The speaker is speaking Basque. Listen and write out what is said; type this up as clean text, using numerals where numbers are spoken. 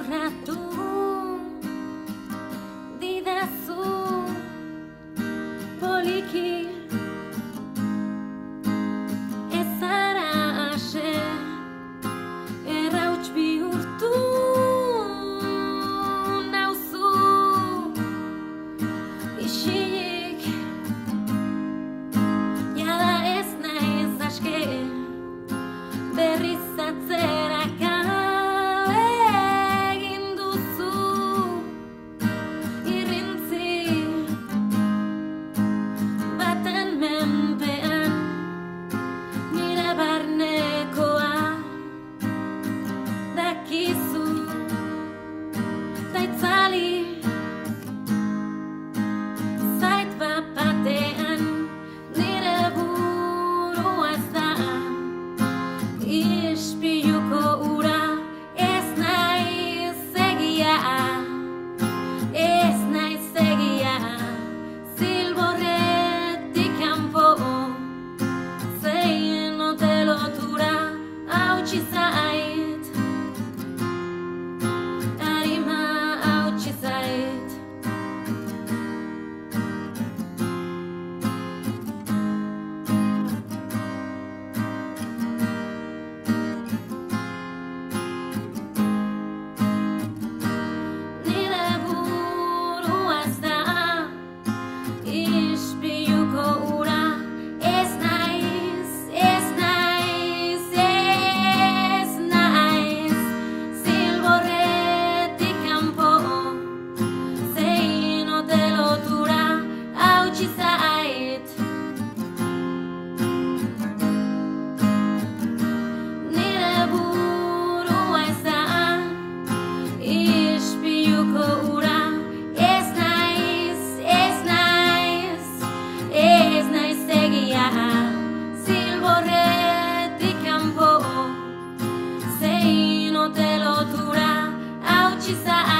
Jorratu didazu poliki ez zara ase errauts bihurtu nauzu isilik jada ez naiz aske berriz atzeraka egin duzu irrintzi baten menpean nire barnekoa dakizu zaitzali zait bat-batean nire burua ez da ispiluko ura ez naiz egia zilborretik kanpo zein ote lotura hautsi zait arima hautsi zait nire burua ez da ispiluko ura ez naiz zilborretik kanpo zein ote lotura hautsi zait nire burua ez da ispiluko ura ez naiz egia zilborretik kanpo zein ote lotura hautsi zait